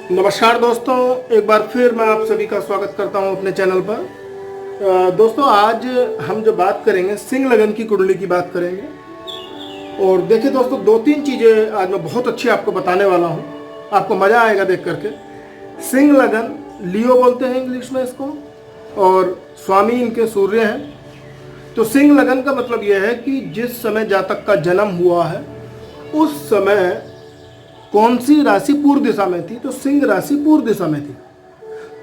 नमस्कार दोस्तों, एक बार फिर मैं आप सभी का स्वागत करता हूं अपने चैनल पर। दोस्तों, आज हम जो बात करेंगे सिंह लगन की कुंडली की बात करेंगे। और देखिए दोस्तों, दो तीन चीज़ें आज मैं बहुत अच्छी आपको बताने वाला हूं, आपको मज़ा आएगा देख करके। सिंह लगन लियो बोलते हैं इंग्लिश में इसको, और स्वामी इनके सूर्य हैं। तो सिंह लगन का मतलब यह है कि जिस समय जातक का जन्म हुआ है उस समय कौन सी राशि पूर्व दिशा में थी, तो सिंह राशि पूर्व दिशा में थी।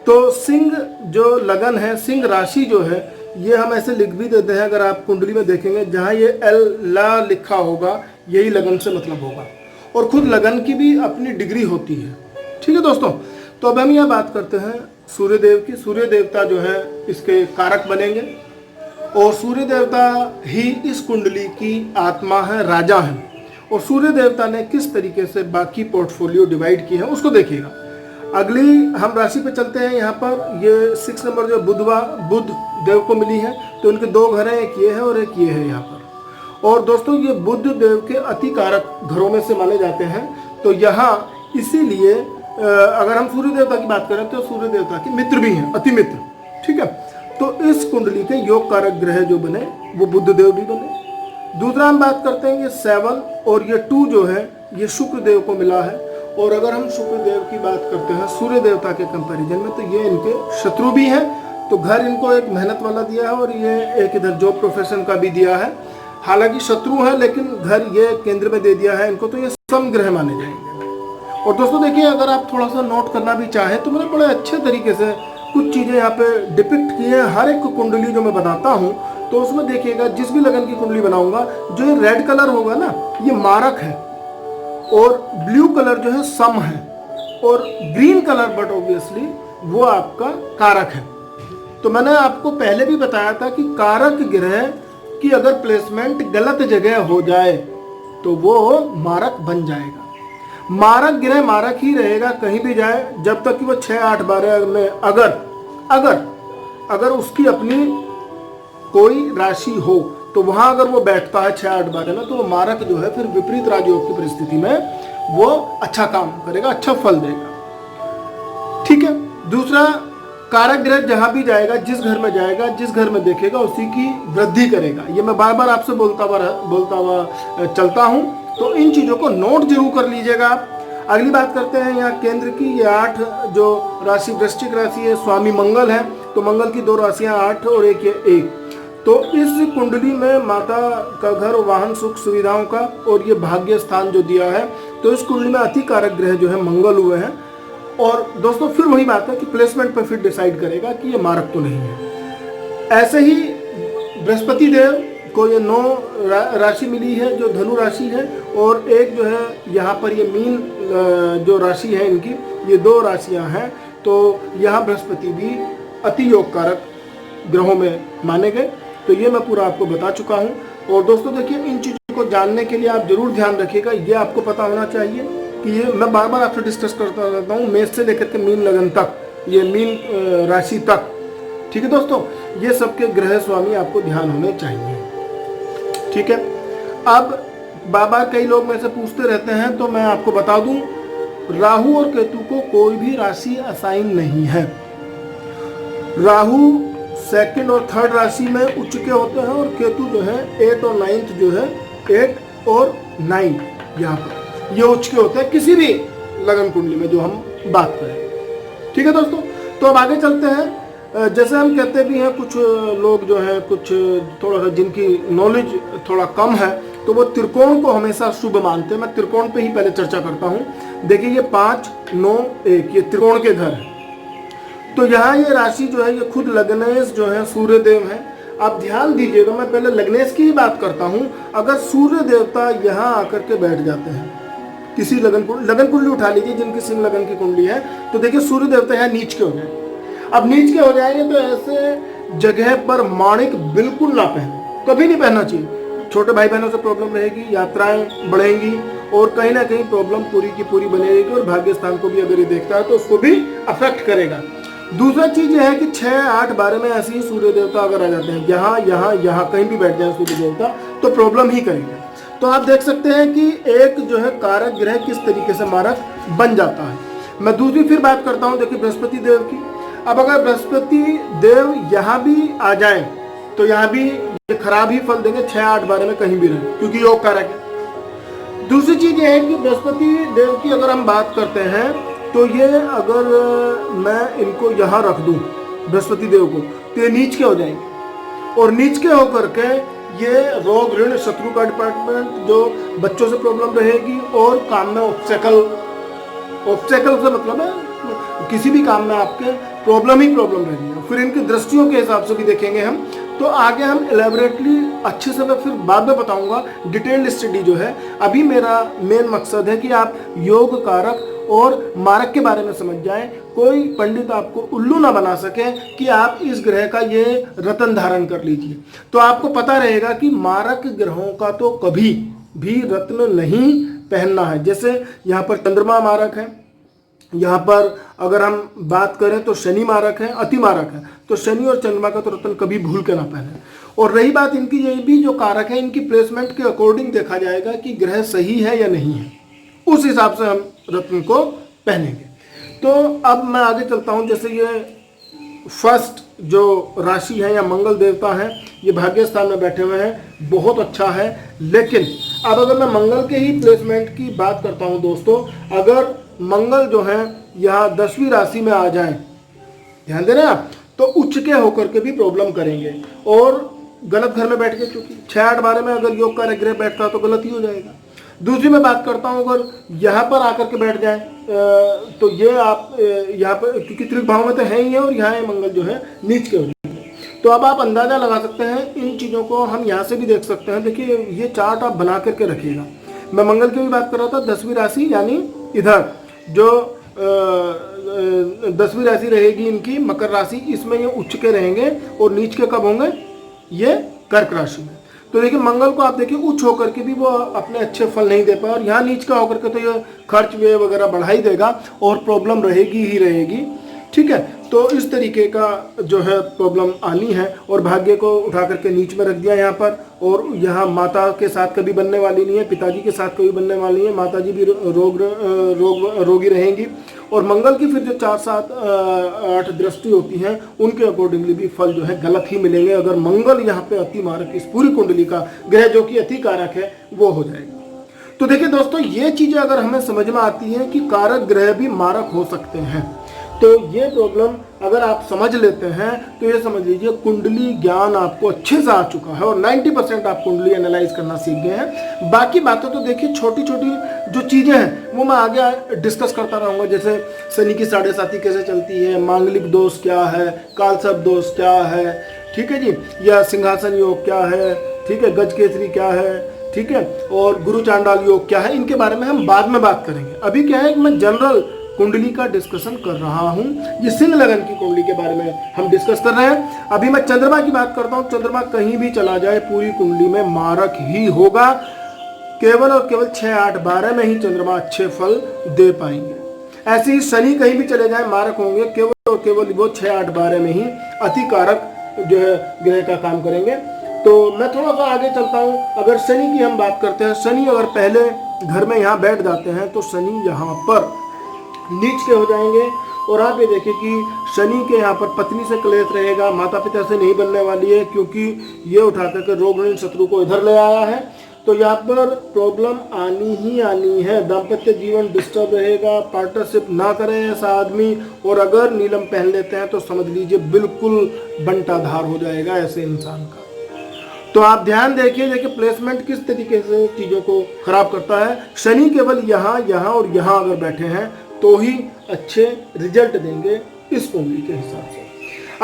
तो सिंह जो लगन है, सिंह राशि जो है, ये हम ऐसे लिख भी देते हैं। अगर आप कुंडली में देखेंगे जहाँ ये एल ला लिखा होगा, यही लगन से मतलब होगा। और खुद लगन की भी अपनी डिग्री होती है। ठीक है दोस्तों, तो अब हम यह बात करते हैं सूर्यदेव की। सूर्य देवता जो है इसके कारक बनेंगे, और सूर्य देवता ही इस कुंडली की आत्मा है, राजा है। और सूर्य देवता ने किस तरीके से बाकी पोर्टफोलियो डिवाइड किए हैं उसको देखिएगा। अगली हम राशि पे चलते हैं। यहाँ पर ये 6 नंबर जो बुध देव को मिली है, तो इनके दो घर हैं, एक ये है और एक ये है यहाँ पर। और दोस्तों, ये बुध देव के अति कारक घरों में से माने जाते हैं। तो यहाँ इसीलिए अगर हम सूर्य देवता की बात करें तो सूर्य देवता के मित्र भी हैं, अति मित्र। ठीक है, तो इस कुंडली के योग कारक ग्रह जो बने वो बुध देव भी बने। दूसरा हम बात करते हैं, ये 7 और ये 2 जो है ये शुक्र देव को मिला है। और अगर हम शुक्र देव की बात करते हैं सूर्य देवता के कंपैरिजन में, तो ये इनके शत्रु भी हैं। तो घर इनको एक मेहनत वाला दिया है और ये एक इधर जॉब प्रोफेशन का भी दिया है। हालांकि शत्रु है लेकिन घर ये केंद्र में दे दिया है इनको, तो ये समग्रह माने जाएंगे। और दोस्तों देखिए, अगर आप थोड़ा सा नोट करना भी चाहें तो मैंने बड़े अच्छे तरीके से कुछ चीज़ें यहाँ पे डिपिक्ट की है। हर एक कुंडली जो मैं बताता हूँ तो उसमें देखिएगा, जिस भी लगन की कुंडली बनाऊंगा, जो ये रेड कलर होगा ना, ये मारक है, और ब्लू कलर जो है सम है, और ग्रीन कलर बट ऑब्वियसली वो आपका कारक है। तो मैंने आपको पहले भी बताया था कि कारक ग्रह की अगर प्लेसमेंट गलत जगह हो जाए तो वो मारक बन जाएगा। मारक ग्रह मारक ही रहेगा कहीं भी जाए, जब तक कि वो 6, 8, 12 में अगर उसकी अपनी कोई राशि हो, तो वहां अगर वो बैठता है 6, 8, 12 में, तो वो मारक जो है फिर विपरीत राजयोग की परिस्थिति में वो अच्छा काम करेगा, अच्छा फल देगा। ठीक है। दूसरा, कारक ग्रह जहां भी जाएगा, जिस घर में जाएगा, जिस घर में देखेगा, उसी की वृद्धि करेगा। ये मैं बार बार आपसे बोलता हुआ चलता हूं, तो इन चीजों को नोट जरूर कर लीजिएगा आप। अगली बात करते हैं यहाँ केंद्र की। ये 8 जो राशि वृश्चिक राशि है, स्वामी मंगल है। तो मंगल की 2 राशियां 8 और एक ये 1। तो इस कुंडली में माता का घर, वाहन, सुख सुविधाओं का, और ये भाग्य स्थान जो दिया है, तो इस कुंडली में अति कारक ग्रह जो है मंगल हुए हैं। और दोस्तों फिर वही बात है कि प्लेसमेंट पर फिर डिसाइड करेगा कि ये मारक तो नहीं है। ऐसे ही बृहस्पति देव को ये 9 राशि मिली है जो धनु राशि है, और एक जो है यहाँ पर ये मीन जो राशि है इनकी, ये 2 राशियाँ हैं। तो यहाँ बृहस्पति भी अति योग कारक ग्रहों में माने गए। तो ये मैं पूरा आपको बता चुका हूँ। और दोस्तों देखिए, इन चीज़ों को जानने के लिए आप जरूर ध्यान रखिएगा। ये आपको पता होना चाहिए कि ये मैं बार बार आपसे डिस्कस करता रहता हूँ, मेष से लेकर के मीन लगन तक, ये मीन राशि तक। ठीक है दोस्तों, ये सबके ग्रह स्वामी आपको ध्यान होने चाहिए। ठीक है। अब बार बार कई लोग मेरे से पूछते रहते हैं, तो मैं आपको बता दूं, राहु और केतु को कोई भी राशि असाइन नहीं है। राहु 2nd और 3rd राशि में उच्च के होते हैं, और केतु जो है 8 और 9th जो है, 8 और 9 यहाँ पर ये उच्च के होते हैं किसी भी लगन कुंडली में जो हम बात करें। ठीक है दोस्तों, तो अब आगे चलते हैं। जैसे हम कहते भी हैं, कुछ लोग जो है, कुछ थोड़ा सा जिनकी नॉलेज थोड़ा कम है, तो वो त्रिकोण को हमेशा शुभ मानते हैं। मैं त्रिकोण पे ही पहले चर्चा करता हूँ। देखिए, ये 5, 9, 1 ये त्रिकोण के घर है। तो यहाँ ये राशि जो है, ये खुद लग्नेश जो है सूर्य देव है। आप ध्यान दीजिएगा, मैं पहले लग्नेश की ही बात करता हूँ। अगर सूर्य देवता यहाँ आकर के बैठ जाते हैं, किसी लगन कुंडली उठा लीजिए जिनकी सिंह लगन की कुंडली है, तो देखिए सूर्य देवता यहाँ नीच के हो जाए। अब नीच के हो जाएंगे तो ऐसे जगह पर माणिक बिल्कुल ना पहने, कभी नहीं पहनना चाहिए। छोटे भाई बहनों से प्रॉब्लम रहेगी, यात्राएं बढ़ेंगी, और कहीं ना कहीं प्रॉब्लम पूरी की पूरी बनी रहेगी। और भाग्य स्थान को भी अगर ये देखता है तो उसको भी अफेक्ट करेगा। दूसरा चीज यह है कि 6, 8, 12 में ऐसे ही सूर्य देवता अगर आ जाते हैं, यहाँ कहीं भी बैठ जाए सूर्य देवता, तो प्रॉब्लम ही करेंगे। तो आप देख सकते हैं कि एक जो है कारक ग्रह किस तरीके से मारक बन जाता है। मैं दूसरी फिर बात करता हूँ, देखिए बृहस्पति देव की। अब अगर बृहस्पति देव यहाँ भी आ जाए तो यहाँ भी ये खराब ही फल देंगे, 6, 8, 12 में कहीं भी रहे, क्योंकि योग कारक है। दूसरी चीज ये है कि बृहस्पति देव की अगर हम बात करते हैं तो ये अगर मैं इनको यहाँ रख दूं बृहस्पति देव को, तो ये नीच के हो जाएंगे, और नीच के होकर के ये रोग ऋण शत्रु का डिपार्टमेंट, जो बच्चों से प्रॉब्लम रहेगी, और काम में ऑब्स्टेकल से मतलब है किसी भी काम में आपके प्रॉब्लम ही प्रॉब्लम रहेगी। फिर इनकी दृष्टियों के हिसाब से भी देखेंगे हम, तो आगे हम एलेबोरेटली अच्छे से मैं फिर बाद में बताऊंगा, डिटेल्ड स्टडी जो है। अभी मेरा मेन मकसद है कि आप योग कारक और मारक के बारे में समझ जाएं, कोई पंडित आपको उल्लू ना बना सके कि आप इस ग्रह का ये रत्न धारण कर लीजिए। तो आपको पता रहेगा कि मारक ग्रहों का तो कभी भी रत्न नहीं पहनना है। जैसे यहाँ पर चंद्रमा मारक है, यहाँ पर अगर हम बात करें तो शनि मारक है, अति मारक है, तो शनि और चंद्रमा का तो रत्न कभी भूल के ना पहने। और रही बात इनकी, ये भी जो कारक है इनकी प्लेसमेंट के अकॉर्डिंग देखा जाएगा कि ग्रह सही है या नहीं है, उस हिसाब से हम रत्न को पहनेंगे। तो अब मैं आगे चलता हूँ। जैसे ये फर्स्ट जो राशि है या मंगल देवता है, ये भाग्य स्थान में बैठे हुए हैं, बहुत अच्छा है। लेकिन अब अगर मैं मंगल के ही प्लेसमेंट की बात करता हूँ दोस्तों, अगर मंगल जो है यहाँ 10वीं राशि में आ जाए, ध्यान दे रहे हैं आप, तो उच्च के होकर के भी प्रॉब्लम करेंगे। और गलत घर में बैठ के, चूंकि 6, 8, 12 में अगर योग का ग्रह बैठता है तो गलत ही हो जाएगा। दूसरी मैं बात करता हूँ, अगर यहाँ पर आकर के बैठ जाए तो ये आप यहाँ पर, क्योंकि त्रिक भाव में तो है ही है, और यहाँ मंगल जो है नीच के हो जाएंगे। तो अब आप अंदाजा लगा सकते हैं, इन चीज़ों को हम यहाँ से भी देख सकते हैं। देखिए ये चार्ट आप बना करके रखिएगा। मैं मंगल की भी बात कर रहा था, 10वीं राशि, यानी इधर जो 10वीं राशि रहेगी इनकी मकर राशि, इसमें ये उच्च के रहेंगे, और नीच के कब होंगे, ये कर्क राशि में। तो देखिए मंगल को आप देखिए उच्च होकर के भी वो अपने अच्छे फल नहीं दे पाए, और यहाँ नीच का होकर के तो ये खर्च व्यय वगैरह बढ़ा ही देगा, और प्रॉब्लम रहेगी ही रहेगी। ठीक है, तो इस तरीके का जो है प्रॉब्लम आनी है। और भाग्य को उठा करके नीच में रख दिया यहाँ पर, और यहाँ माता के साथ कभी बनने वाली नहीं है, पिताजी के साथ कभी बनने वाली है, माताजी भी रोगी रहेंगी। और मंगल की फिर जो 4, 7, 8 दृष्टि होती हैं, उनके अकॉर्डिंगली भी फल जो है गलत ही मिलेंगे। अगर मंगल यहाँ पे अति मारक, इस पूरी कुंडली का ग्रह जो कि अति कारक है, वो हो जाएगा। तो देखिए दोस्तों, ये चीजें अगर हमें समझ में आती हैं कि कारक ग्रह भी मारक हो सकते हैं, तो ये प्रॉब्लम अगर आप समझ लेते हैं तो ये समझ लीजिए कुंडली ज्ञान आपको अच्छे से आ चुका है, और 90% आप कुंडली एनालाइज करना सीख गए हैं। बाकी बातें तो देखिए छोटी छोटी जो चीज़ें हैं वो मैं आगे डिस्कस करता रहूँगा। जैसे शनि की 7.5 कैसे चलती है, मांगलिक दोष क्या है, कालसर्प दोष क्या है, ठीक है जी, या सिंहासन योग क्या है, ठीक है, गजकेसरी क्या है, ठीक है, और गुरु चांडाल योग क्या है, इनके बारे में हम बाद में बात करेंगे। अभी क्या है कि मैं जनरल कुंडली का डिस्कशन कर रहा हूं, ये सिंह लगन की कुंडली के बारे में हम डिस्कस कर रहे हैं। अभी मैं चंद्रमा की बात करता हूं। चंद्रमा कहीं भी चला जाए पूरी कुंडली में मारक ही होगा, केवल और केवल 6, 8, 12 में ही चंद्रमा अच्छे फल दे पाएंगे। ऐसे ही शनि कहीं भी चले जाए मारक होंगे, केवल और केवल वो 6, 8, 12 में ही अति कारक जो है ग्रह का काम करेंगे। तो मैं थोड़ा सा आगे चलता हूं। अगर शनि की हम बात करते हैं, शनि अगर पहले घर में यहाँ बैठ जाते हैं तो शनि यहाँ पर नीच के हो जाएंगे। और आप ये देखिए कि शनि के यहाँ पर पत्नी से क्लेश रहेगा, माता पिता से नहीं बनने वाली है, क्योंकि ये उठा करके रोग ऋण शत्रु को इधर ले आया है। तो यहाँ पर प्रॉब्लम आनी ही आनी है। दाम्पत्य जीवन डिस्टर्ब रहेगा, पार्टनरशिप ना करें ऐसा आदमी, और अगर नीलम पहन लेते हैं तो समझ लीजिए बिल्कुल बंटाधार हो जाएगा ऐसे इंसान का। तो आप ध्यान देखिए प्लेसमेंट किस तरीके से चीज़ों को खराब करता है। शनि केवल यहाँ, यहाँ और यहाँ अगर बैठे हैं तो ही अच्छे रिजल्ट देंगे इस कुंडली के हिसाब से।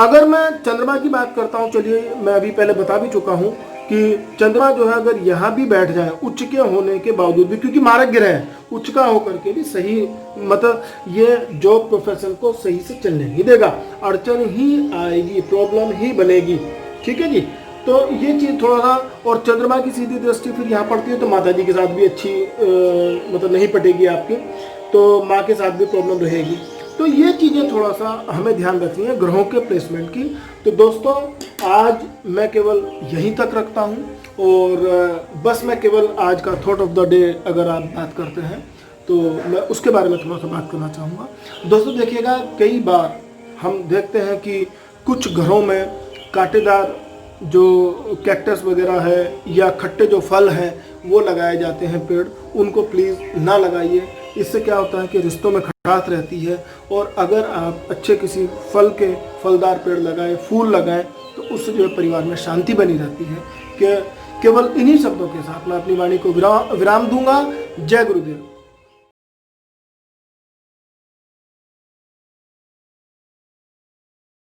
अगर मैं चंद्रमा की बात करता हूँ, चलिए मैं अभी पहले बता भी चुका हूँ कि चंद्रमा जो है अगर यहाँ भी बैठ जाए उच्च के होने के बावजूद भी, क्योंकि मारक ग्रह है, उच्च का होकर के भी सही, मतलब ये जॉब प्रोफेशन को सही से चलने नहीं देगा, अड़चन ही आएगी, प्रॉब्लम ही बनेगी। ठीक है जी, तो ये चीज़ थोड़ा सा। और चंद्रमा की सीधी दृष्टि फिर यहाँ पड़ती है तो माता जी के साथ भी अच्छी मतलब नहीं पटेगी आपकी, तो माँ के साथ भी प्रॉब्लम रहेगी। तो ये चीज़ें थोड़ा सा हमें ध्यान रखनी है ग्रहों के प्लेसमेंट की। तो दोस्तों आज मैं केवल यहीं तक रखता हूँ, और बस मैं केवल आज का थॉट ऑफ द डे अगर आप बात करते हैं तो मैं उसके बारे में थोड़ा सा बात करना चाहूँगा। दोस्तों देखिएगा, कई बार हम देखते हैं कि कुछ घरों में कांटेदार जो कैक्टस वगैरह है या खट्टे जो फल हैं वो लगाए जाते हैं पेड़, उनको प्लीज़ ना लगाइए। इससे क्या होता है कि रिश्तों में खटास रहती है, और अगर आप अच्छे किसी फल के फलदार पेड़ लगाएं, फूल लगाएं, तो उससे जो है परिवार में शांति बनी रहती है। कि केवल इन्हीं शब्दों के साथ मैं अपनी वाणी को विराम दूंगा। जय गुरुदेव।